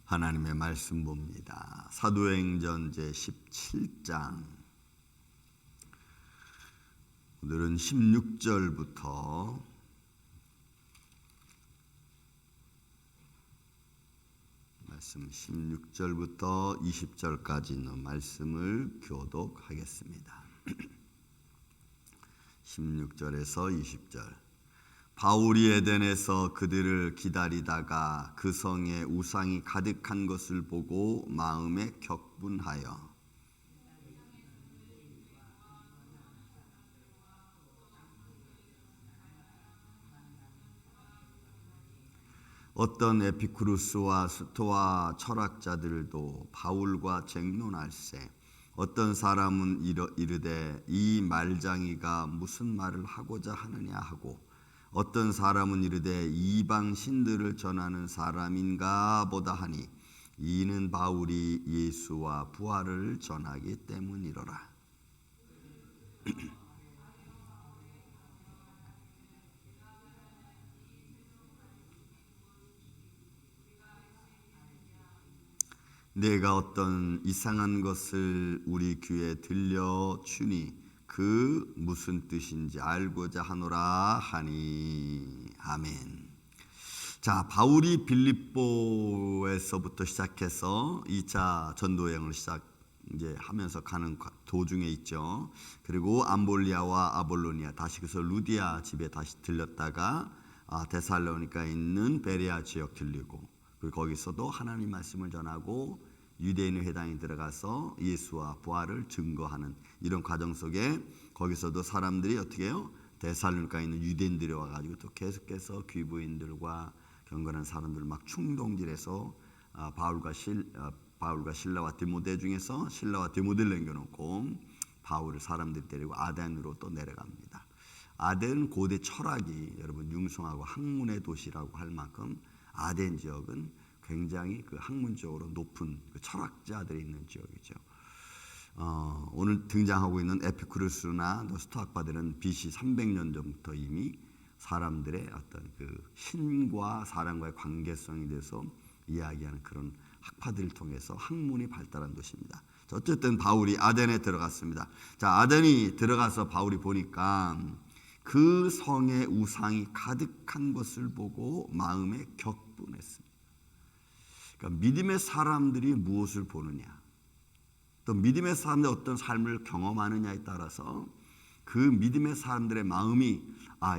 하나님의 말씀 봅니다. 사도행전 제17장 오늘은 16절부터 말씀 16절부터 20절까지 있는 말씀을 교독하겠습니다. 16절에서 20절. 바울이 에덴에서 그들을 기다리다가 그 성에 우상이 가득한 것을 보고 마음에 격분하여 어떤 에피쿠루스와 스토아 철학자들도 바울과 쟁론할세. 어떤 사람은 이르되 이 말장이가 무슨 말을 하고자 하느냐 하고, 어떤 사람은 이르되 이방 신들을 전하는 사람인가 보다 하니, 이는 바울이 예수와 부활을 전하기 때문이로라. 내가 어떤 이상한 것을 우리 귀에 들려주니 그 무슨 뜻인지 알고자 하노라 하니. 아멘. 자, 바울이 빌립보에서부터 시작해서 2차 전도 여행을 이제 하면서 가는 도중에 있죠. 그리고 암볼리아와 아볼로니아, 다시 그래서 루디아 집에 다시 들렸다가 데살로니카에 있는 베레아 지역 들리고, 그리고 거기서도 하나님 말씀을 전하고 유대인의 회당에 들어가서 예수와 부활을 증거하는 이런 과정 속에, 거기서도 사람들이 어떻게 해요? 데살로니카에 있는 유대인들이 와가지고 또 계속해서 귀부인들과 경건한 사람들 막 충동질해서 바울과 실라와 디모데 중에서 실라와 디모데를 남겨놓고 바울을 사람들이 데리고 아덴으로 또 내려갑니다. 아덴 고대 철학이 여러분 융성하고 학문의 도시라고 할 만큼 아덴 지역은 굉장히 그 학문적으로 높은 그 철학자들이 있는 지역이죠. 오늘 등장하고 있는 에피쿠루스나 스토아파들은 BC 300년 전부터 이미 사람들의 어떤 그 신과 사람과의 관계성에 대해서 이야기하는 그런 학파들을 통해서 학문이 발달한 도시입니다. 어쨌든 바울이 아덴에 들어갔습니다. 자, 아덴이 들어가서 바울이 보니까 그 성에 우상이 가득한 것을 보고 마음에 격분했습니다. 그러니까 믿음의 사람들이 무엇을 보느냐, 또 믿음의 사람들이 어떤 삶을 경험하느냐에 따라서 그 믿음의 사람들의 마음이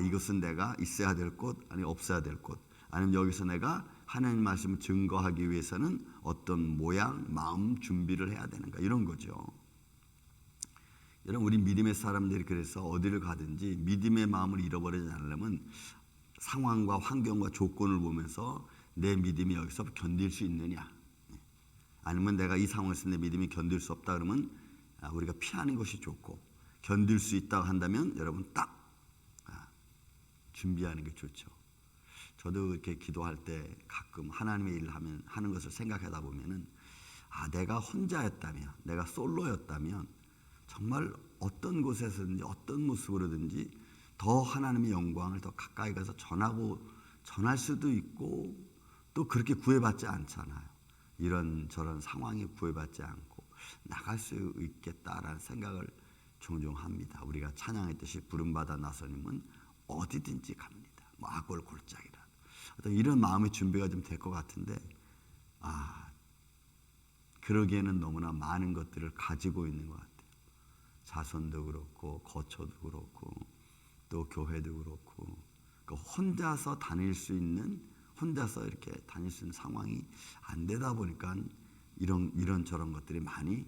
이것은 내가 있어야 될 곳, 아니 없어야 될 곳, 아니면 여기서 내가 하나님 말씀을 증거하기 위해서는 어떤 모양, 마음 준비를 해야 되는가, 이런 거죠. 여러분, 우리 믿음의 사람들이 그래서 어디를 가든지 믿음의 마음을 잃어버리지 않으려면 상황과 환경과 조건을 보면서 내 믿음이 여기서 견딜 수 있느냐, 아니면 내가 이 상황에서 내 믿음이 견딜 수 없다 그러면 우리가 피하는 것이 좋고, 견딜 수 있다고 한다면 여러분 딱 준비하는 게 좋죠. 저도 이렇게 기도할 때 가끔 하나님의 일을 하는 것을 생각하다 보면은 내가 혼자였다면, 내가 솔로였다면 정말 어떤 곳에서든지 어떤 모습으로든지 더 하나님의 영광을 더 가까이 가서 전할 수도 있고, 또 그렇게 구애받지 않잖아요. 이런저런 상황에 구애받지 않고 나갈 수 있겠다라는 생각을 종종 합니다. 우리가 찬양했듯이 부름받아 나서님은 어디든지 갑니다. 악골 골짜기라도. 어떤 이런 마음의 준비가 좀 될 것 같은데, 그러기에는 너무나 많은 것들을 가지고 있는 것 같아요. 자손도 그렇고 거처도 그렇고 또 교회도 그렇고, 혼자서 다닐 수 있는, 혼자서 이렇게 다닐 수 있는 상황이 안 되다 보니까 이런저런 것들이 많이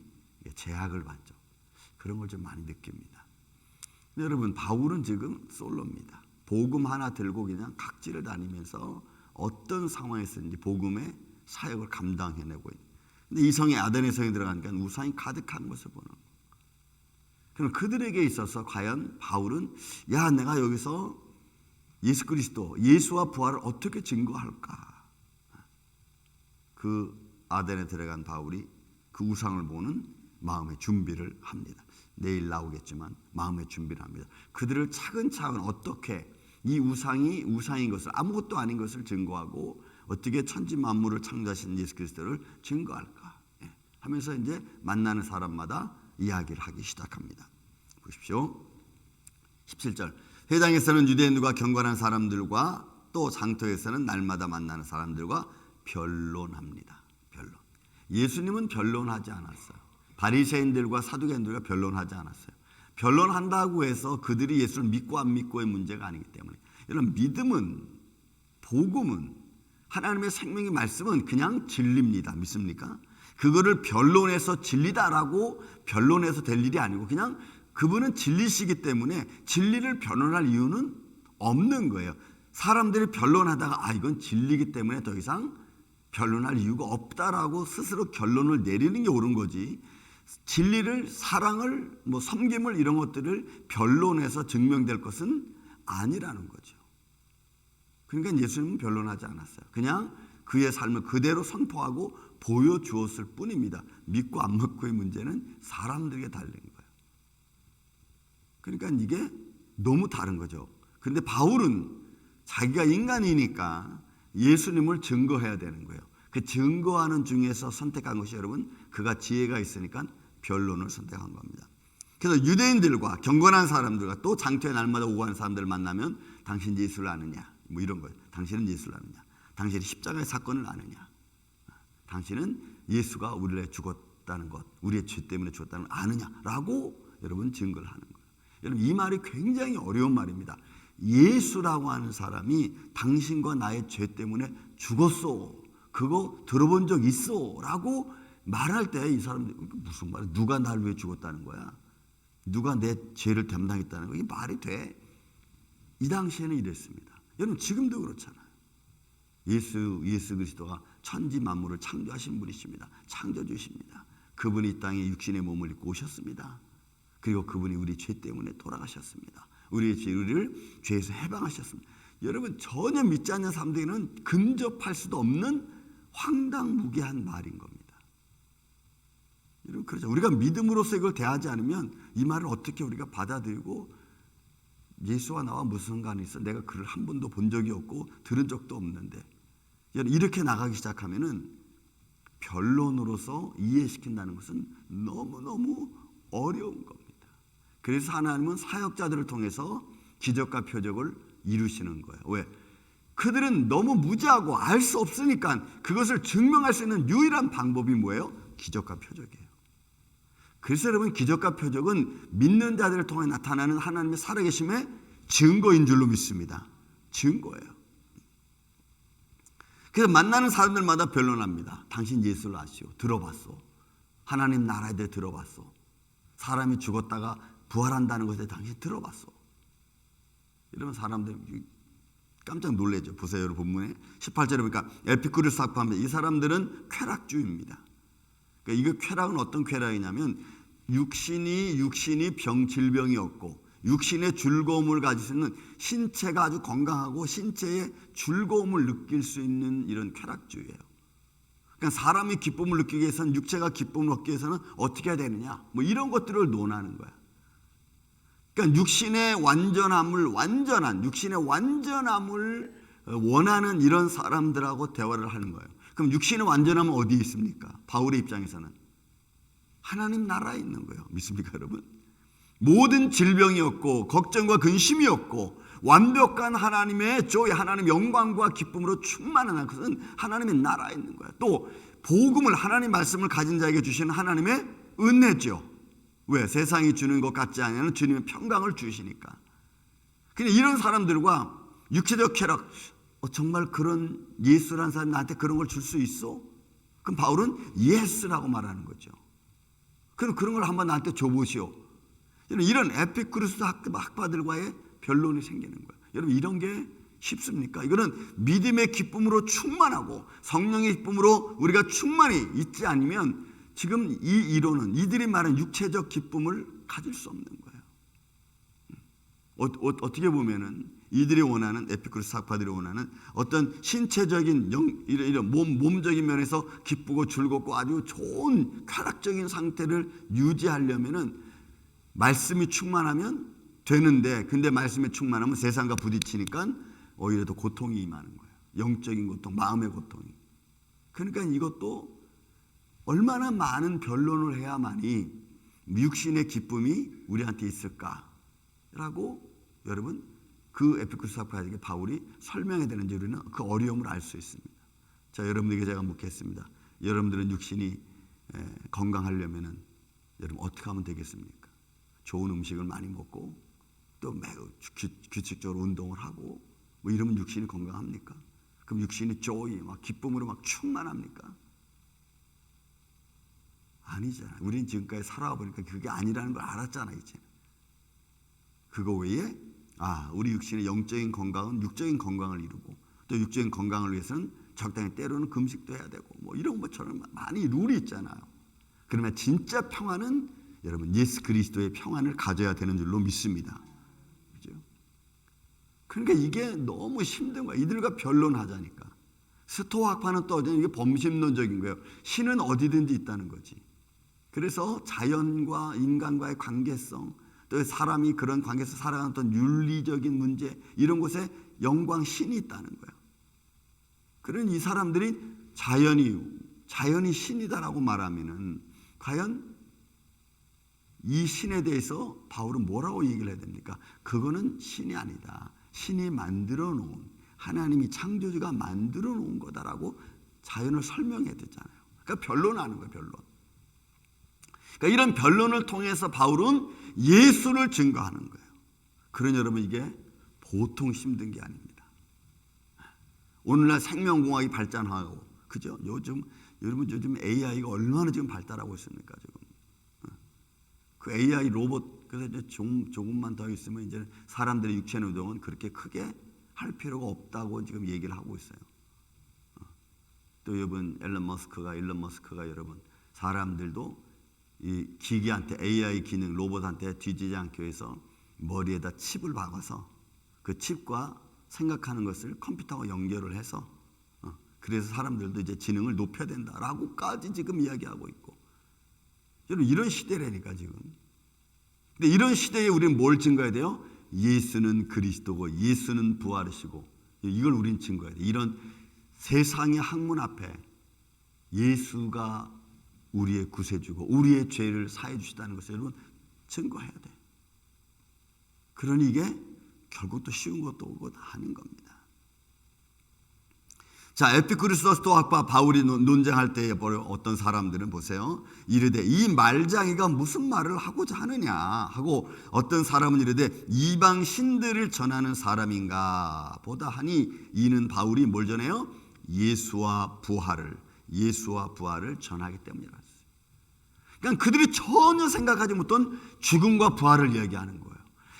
제약을 받죠. 그런 걸 좀 많이 느낍니다. 근데 여러분, 바울은 지금 솔로입니다. 복음 하나 들고 그냥 각지를 다니면서 어떤 상황에서든지 복음의 사역을 감당해내고 있는. 근데 이 성에, 아덴의 성에 들어가니까 우상이 가득한 것을 보는 거예요. 그럼 그들에게 있어서 과연 바울은 내가 여기서 예수 그리스도, 예수와 부활을 어떻게 증거할까? 그 아덴에 들어간 바울이 그 우상을 보는 마음의 준비를 합니다. 내일 나오겠지만 마음의 준비를 합니다. 그들을 차근차근 어떻게 이 우상이 우상인 것을, 아무것도 아닌 것을 증거하고 어떻게 천지 만물을 창조하신 예수 그리스도를 증거할까 하면서 이제 만나는 사람마다 이야기를 하기 시작합니다. 보십시오. 17절. 회당에서는 유대인들과 경건한 사람들과 또 장터에서는 날마다 만나는 사람들과 변론합니다. 변론. 예수님은 변론하지 않았어요. 바리새인들과 사두개인들과 변론하지 않았어요. 변론한다고 해서 그들이 예수를 믿고 안 믿고의 문제가 아니기 때문에 이런 믿음은, 복음은, 하나님의 생명의 말씀은 그냥 진리입니다. 믿습니까? 그거를 변론해서 진리다라고 변론해서 될 일이 아니고 그냥 그분은 진리시기 때문에 진리를 변론할 이유는 없는 거예요. 사람들이 변론하다가 이건 진리이기 때문에 더 이상 변론할 이유가 없다라고 스스로 결론을 내리는 게 옳은 거지, 진리를, 사랑을, 섬김을 이런 것들을 변론해서 증명될 것은 아니라는 거죠. 그러니까 예수님은 변론하지 않았어요. 그냥 그의 삶을 그대로 선포하고 보여주었을 뿐입니다. 믿고 안 믿고의 문제는 사람들에게 달린 거예요. 그러니까 이게 너무 다른 거죠. 그런데 바울은 자기가 인간이니까 예수님을 증거해야 되는 거예요. 그 증거하는 중에서 선택한 것이 여러분, 그가 지혜가 있으니까 변론을 선택한 겁니다. 그래서 유대인들과 경건한 사람들과 또 장터에 날마다 오고 가는 사람들을 만나면 당신 예수를 아느냐, 이런 거예요. 당신은 예수를 아느냐, 당신이 십자가의 사건을 아느냐, 당신은 예수가 우리를 위해 죽었다는 것, 우리의 죄 때문에 죽었다는 걸 아느냐라고 여러분 증거를 하는 거예요. 여러분, 이 말이 굉장히 어려운 말입니다. 예수라고 하는 사람이 당신과 나의 죄 때문에 죽었어, 그거 들어본 적 있어 라고 말할 때 이 사람들이 무슨 말이야? 누가 날 위해 죽었다는 거야? 누가 내 죄를 담당했다는 거야? 이게 말이 돼? 이 당시에는 이랬습니다. 여러분, 지금도 그렇잖아요. 예수 그리스도가 천지 만물을 창조하신 분이십니다. 창조주십니다. 그분이 이 땅에 육신의 몸을 입고 오셨습니다. 그리고 그분이 우리 죄 때문에 돌아가셨습니다. 우리의 죄를 죄에서 해방하셨습니다. 여러분, 전혀 믿지 않는 사람들에게는 근접할 수도 없는 황당무계한 말인 겁니다. 여러분, 그렇죠. 우리가 믿음으로써 이걸 대하지 않으면 이 말을 어떻게 우리가 받아들이고, 예수와 나와 무슨 상관이 있어? 내가 그를 한 번도 본 적이 없고 들은 적도 없는데, 이렇게 나가기 시작하면은 변론으로서 이해시킨다는 것은 너무너무 어려운 겁니다. 그래서 하나님은 사역자들을 통해서 기적과 표적을 이루시는 거예요. 왜? 그들은 너무 무지하고 알 수 없으니까 그것을 증명할 수 있는 유일한 방법이 뭐예요? 기적과 표적이에요. 그래서 여러분, 기적과 표적은 믿는 자들을 통해 나타나는 하나님의 살아계심의 증거인 줄로 믿습니다. 증거예요. 그래서 만나는 사람들마다 변론합니다. 당신 예수를 아시오? 들어봤어? 하나님 나라에 대해 들어봤어? 사람이 죽었다가 부활한다는 것에 당신 들어봤어? 이런 사람들 깜짝 놀라죠. 보세요. 여러분, 본문에 18절에 보니까 에피쿠르스 학파입니다. 이 사람들은 쾌락주의입니다. 그러니까 이거 쾌락은 어떤 쾌락이냐면 육신이 질병이 없고 육신의 즐거움을 가질 수 있는, 신체가 아주 건강하고 신체의 즐거움을 느낄 수 있는 이런 쾌락주의예요. 그러니까 사람이 기쁨을 느끼기 위해서는, 육체가 기쁨을 얻기 위해서는 어떻게 해야 되느냐, 이런 것들을 논하는 거야. 그러니까 육신의 완전함을 원하는 이런 사람들하고 대화를 하는 거예요. 그럼 육신의 완전함은 어디에 있습니까? 바울의 입장에서는 하나님 나라에 있는 거예요. 믿습니까, 여러분? 모든 질병이 없고 걱정과 근심이 없고 완벽한 하나님의 하나님 영광과 기쁨으로 충만한 것은 하나님의 나라에 있는 거예요. 또 복음을, 하나님 말씀을 가진 자에게 주시는 하나님의 은혜죠. 왜? 세상이 주는 것 같지 않으면 주님의 평강을 주시니까. 그냥 이런 사람들과 육체적 쾌락, 정말 그런 예수라는 사람이 나한테 그런 걸 줄 수 있어? 그럼 바울은 예스라고 말하는 거죠. 그럼 그런 걸 한번 나한테 줘보시오. 이런 에피쿠르스 학파들과의 변론이 생기는 거예요. 여러분, 이런 게 쉽습니까? 이거는 믿음의 기쁨으로 충만하고 성령의 기쁨으로 우리가 충만히 있지 않으면 지금 이 이론은, 이들이 말하는 육체적 기쁨을 가질 수 없는 거예요. 어떻게 보면은 이들이 원하는, 에피쿠르스 학파들이 원하는 어떤 신체적인 이런 몸적인 면에서 기쁘고 즐겁고 아주 좋은 쾌락적인 상태를 유지하려면은 말씀이 충만하면 되는데, 근데 말씀이 충만하면 세상과 부딪히니까 오히려 더 고통이 임하는 거예요. 영적인 고통, 마음의 고통이. 그러니까 이것도 얼마나 많은 변론을 해야만이 육신의 기쁨이 우리한테 있을까라고 여러분 그 에피쿠르스 학파에게 바울이 설명해야 되는지 우리는 그 어려움을 알 수 있습니다. 자, 여러분들에게 제가 묻겠습니다. 여러분들은 육신이 건강하려면은 여러분 어떻게 하면 되겠습니까? 좋은 음식을 많이 먹고 또 매우 규칙적으로 운동을 하고 뭐 이러면 육신이 건강합니까? 그럼 육신이 조이 막 기쁨으로 막 충만합니까? 아니잖아요. 우리는 지금까지 살아와 보니까 그게 아니라는 걸 알았잖아요. 이제 그거 외에 우리 육신의 영적인 건강은 육적인 건강을 이루고 또 육적인 건강을 위해서는 적당히 때로는 금식도 해야 되고 뭐 이런 것처럼 많이 룰이 있잖아요. 그러면 진짜 평안은 여러분 예수 그리스도의 평안을 가져야 되는 줄로 믿습니다. 그죠? 그러니까 이게 너무 힘든 거야. 이들과 변론하자니까. 스토아 학파는 또 이게 범신론적인 거예요. 신은 어디든지 있다는 거지. 그래서 자연과 인간과의 관계성, 또 사람이 그런 관계에서 살아가는 어떤 윤리적인 문제 이런 곳에 영광 신이 있다는 거예요. 그런 이 사람들이 자연이 신이다라고 말하면은 과연 이 신에 대해서 바울은 뭐라고 얘기를 해야 됩니까? 그거는 신이 아니다. 신이 만들어 놓은 하나님이 창조주가 만들어 놓은 거다라고 자연을 설명해야 되잖아요. 그러니까 변론하는 거예요. 변론. 그러니까 이런 변론을 통해서 바울은 예수를 증거하는 거예요. 그러니 여러분 이게 보통 힘든 게 아닙니다. 오늘날 생명공학이 발전하고 그죠? 요즘 AI가 얼마나 지금 발달하고 있습니까? 지금 그 AI 로봇 그래서 이제 조금만 더 있으면 이제 사람들의 육체 노동은 그렇게 크게 할 필요가 없다고 지금 얘기를 하고 있어요. 또 여러분 일론 머스크가 여러분 사람들도 이 기계한테 AI 기능 로봇한테 뒤지지 않기 위해서 머리에다 칩을 박아서 그 칩과 생각하는 것을 컴퓨터와 연결을 해서 그래서 사람들도 이제 지능을 높여야 된다라고까지 지금 이야기하고 있고 여러분 이런 시대라니까 지금. 근데 이런 시대에 우리는 뭘 증거해야 돼요? 예수는 그리스도고 예수는 부활이시고 이걸 우리는 증거해야 돼요. 이런 세상의 학문 앞에 예수가 우리의 구세주고 우리의 죄를 사해 주시다는 것을 여러분 증거해야 돼요. 그러니 이게 결국 또 쉬운 것도 아닌 겁니다. 자, 에피쿠르스 스토아학파 바울이 논쟁할 때에 어떤 사람들은 보세요. 이르되 이 말장이가 무슨 말을 하고자 하느냐 하고 어떤 사람은 이르되 이방 신들을 전하는 사람인가 보다 하니 이는 바울이 뭘 전해요? 예수와 부활을 전하기 때문이라. 그러니까 그들이 전혀 생각하지 못한 죽음과 부활을 이야기하는 거예요.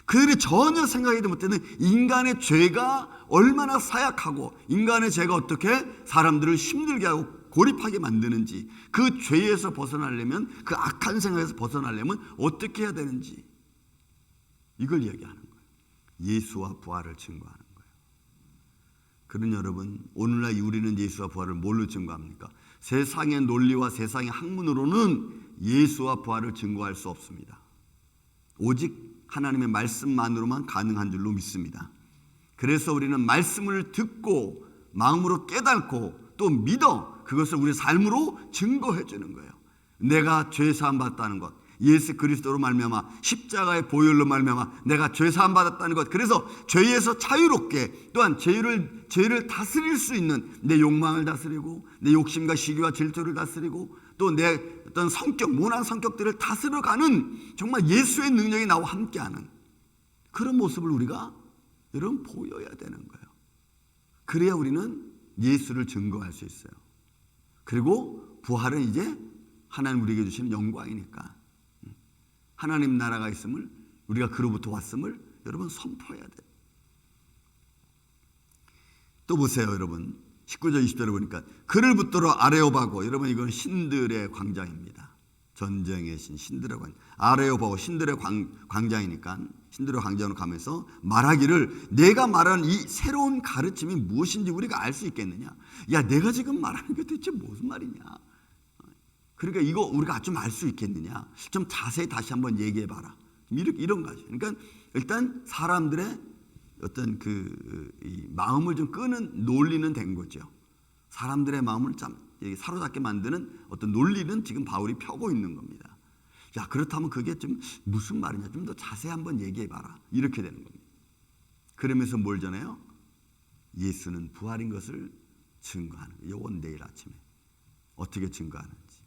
그들이 전혀 생각하지 못하는 인간의 죄가 얼마나 사약하고 인간의 죄가 어떻게 사람들을 힘들게 하고 고립하게 만드는지 그 죄에서 벗어나려면 그 악한 생각에서 벗어나려면 어떻게 해야 되는지 이걸 이야기하는 거예요. 예수와 부활을 증거하는 거예요. 그런 여러분 오늘날 우리는 예수와 부활을 뭘로 증거합니까? 세상의 논리와 세상의 학문으로는 예수와 부활을 증거할 수 없습니다. 오직 하나님의 말씀만으로만 가능한 줄로 믿습니다. 그래서 우리는 말씀을 듣고 마음으로 깨닫고 또 믿어 그것을 우리 삶으로 증거해 주는 거예요. 내가 죄 사함 받았다는 것, 예수 그리스도로 말미암아 십자가의 보혈로 말미암아 내가 죄 사함 받았다는 것. 그래서 죄에서 자유롭게 또한 죄를 다스릴 수 있는 내 욕망을 다스리고 내 욕심과 시기와 질투를 다스리고 또 내 어떤 성격, 모난 성격들을 다스려가는 정말 예수의 능력이 나와 함께하는 그런 모습을 우리가 여러분 보여야 되는 거예요. 그래야 우리는 예수를 증거할 수 있어요. 그리고 부활은 이제 하나님 우리에게 주시는 영광이니까 하나님 나라가 있음을 우리가 그로부터 왔음을 여러분 선포해야 돼요. 또 보세요 여러분 19절 20절에 보니까 그를 붙들어 아레오바고 여러분 이건 신들의 광장입니다. 전쟁의 신들의 광장 아레오바고 신들의 광장이니까 신들의 광장으로 가면서 말하기를 내가 말하는 이 새로운 가르침이 무엇인지 우리가 알 수 있겠느냐. 야 내가 지금 말하는 게 대체 무슨 말이냐. 그러니까 이거 우리가 좀 알 수 있겠느냐. 좀 자세히 다시 한번 얘기해 봐라. 이런 거죠. 그러니까 일단 사람들의 어떤 이 마음을 좀 끄는 논리는 된 거죠. 사람들의 마음을 참 사로잡게 만드는 어떤 논리는 지금 바울이 펴고 있는 겁니다. 야, 그렇다면 그게 좀 무슨 말이냐? 좀 더 자세히 한번 얘기해 봐라. 이렇게 되는 겁니다. 그러면서 뭘 전해요? 예수는 부활인 것을 증거하는 거예요. 이건 내일 아침에 어떻게 증거하는지.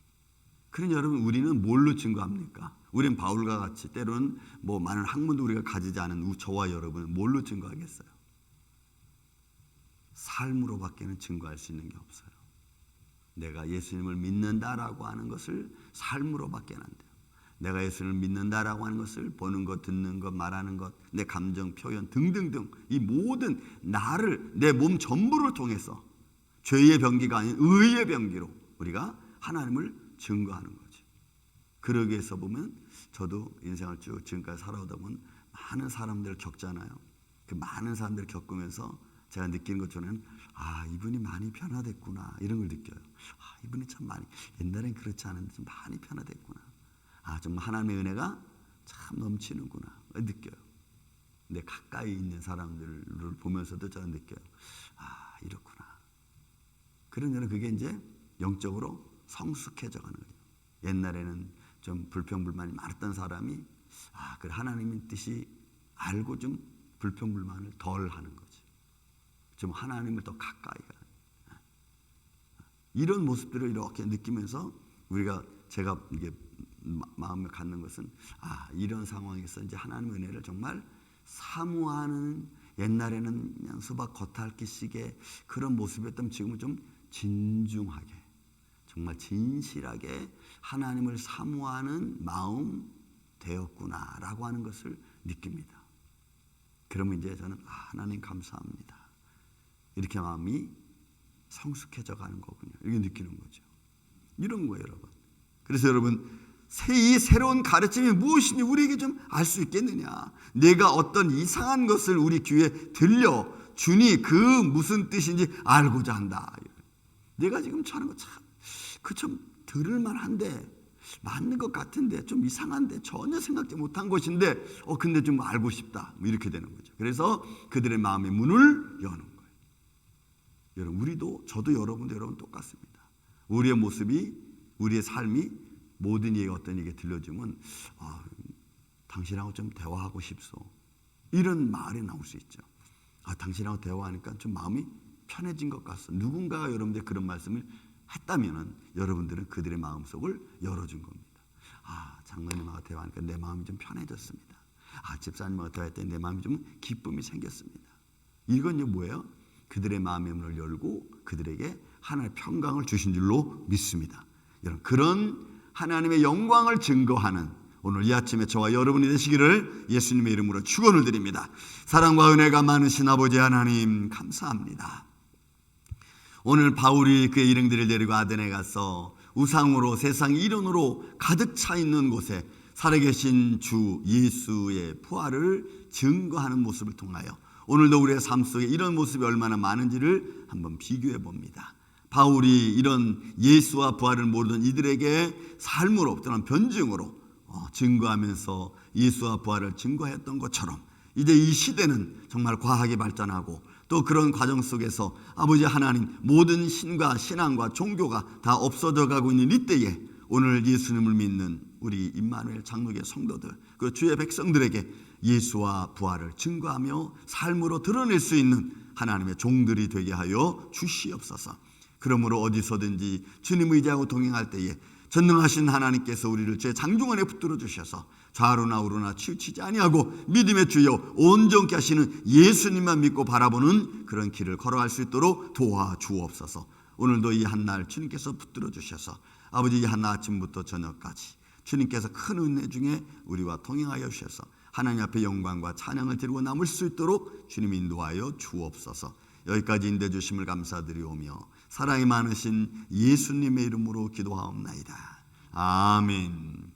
그러니 여러분, 우리는 뭘로 증거합니까? 우리는 바울과 같이 때로는 뭐 많은 학문도 우리가 가지지 않은 저와 여러분은 뭘로 증거하겠어요? 삶으로밖에는 증거할 수 있는 게 없어요. 내가 예수님을 믿는다라고 하는 것을 삶으로밖에 안 돼요. 내가 예수님을 믿는다라고 하는 것을 보는 것, 듣는 것, 말하는 것, 내 감정 표현 등등등 이 모든 나를, 내 몸 전부를 통해서 죄의 병기가 아닌 의의 병기로 우리가 하나님을 증거하는 거죠. 그러기 위해서 보면 저도 인생을 쭉 지금까지 살아오다 보면 많은 사람들을 겪잖아요. 그 많은 사람들을 겪으면서 제가 느끼는 것처럼 이분이 많이 변화됐구나 이런 걸 느껴요. 이분이 참 많이, 옛날엔 그렇지 않은데 좀 많이 변화됐구나. 정말 하나님의 은혜가 참 넘치는구나 느껴요. 근데 가까이 있는 사람들을 보면서도 저는 느껴요. 이렇구나. 그러면 그게 이제 영적으로 성숙해져 가는 거예요. 옛날에는 좀 불평불만이 많았던 사람이 그 하나님의 뜻이 알고 좀 불평불만을 덜 하는 거지. 좀 하나님을 더 가까이 가는 이런 모습들을 이렇게 느끼면서 제가 이게 마음을 갖는 것은 이런 상황에서 이제 하나님의 은혜를 정말 사모하는, 옛날에는 그냥 수박 겉핥기식의 그런 모습이었다면 지금은 좀 진중하게, 정말 진실하게 하나님을 사모하는 마음 되었구나라고 하는 것을 느낍니다. 그러면 이제 저는 하나님 감사합니다. 이렇게 마음이 성숙해져 가는 거군요. 이렇게 느끼는 거죠. 이런 거예요, 여러분. 그래서 여러분, 이 새로운 가르침이 무엇인지 우리에게 좀 알 수 있겠느냐. 내가 어떤 이상한 것을 우리 귀에 들려주니 그 무슨 뜻인지 알고자 한다. 내가 지금 하는 거 참 들을만한데, 맞는 것 같은데 좀 이상한데 전혀 생각지 못한 것인데 근데 좀 알고 싶다. 이렇게 되는 거죠. 그래서 그들의 마음의 문을 여는 거예요. 여러분, 우리도, 저도 여러분도 여러분 똑같습니다. 우리의 모습이, 우리의 삶이 모든 이에게 어떤 얘기 들려주면 당신하고 좀 대화하고 싶소. 이런 말이 나올 수 있죠. 당신하고 대화하니까 좀 마음이 편해진 것 같소. 누군가가 여러분들 그런 말씀을 했다면 여러분들은 그들의 마음속을 열어준 겁니다. 장로님하고 대화하니까 내 마음이 좀 편해졌습니다. 집사님하고 대화할 때 내 마음이 좀 기쁨이 생겼습니다. 이건 뭐예요? 그들의 마음의 문을 열고 그들에게 하나님의 평강을 주신 줄로 믿습니다. 여러분, 그런 하나님의 영광을 증거하는 오늘 이 아침에 저와 여러분이 되시기를 예수님의 이름으로 축원을 드립니다. 사랑과 은혜가 많으신 아버지 하나님 감사합니다. 오늘 바울이 그의 일행들을 데리고 아덴에 가서 우상으로, 세상 이론으로 가득 차 있는 곳에 살아계신 주 예수의 부활을 증거하는 모습을 통하여 오늘도 우리의 삶 속에 이런 모습이 얼마나 많은지를 한번 비교해 봅니다. 바울이 이런 예수와 부활을 모르던 이들에게 삶으로 또는 변증으로 증거하면서 예수와 부활을 증거했던 것처럼 이제 이 시대는 정말 과학이 발전하고 또 그런 과정 속에서 아버지 하나님, 모든 신과 신앙과 종교가 다 없어져 가고 있는 이때에 오늘 예수님을 믿는 우리 임마누엘 장로교 성도들, 그 주의 백성들에게 예수와 부활을 증거하며 삶으로 드러낼 수 있는 하나님의 종들이 되게 하여 주시옵소서. 그러므로 어디서든지 주님 의지하고 동행할 때에 전능하신 하나님께서 우리를 제 장중원에 붙들어 주셔서 좌로나 우로나 치우치지 아니하고 믿음의 주여 온전케 하시는 예수님만 믿고 바라보는 그런 길을 걸어갈 수 있도록 도와주옵소서. 오늘도 이 한날 주님께서 붙들어 주셔서 아버지 이 한날 아침부터 저녁까지 주님께서 큰 은혜 중에 우리와 동행하여 주셔서 하나님 앞에 영광과 찬양을 드리고 남을 수 있도록 주님 인도하여 주옵소서. 여기까지 인도해 주심을 감사드리오며 사랑이 많으신 예수님의 이름으로 기도하옵나이다. 아멘.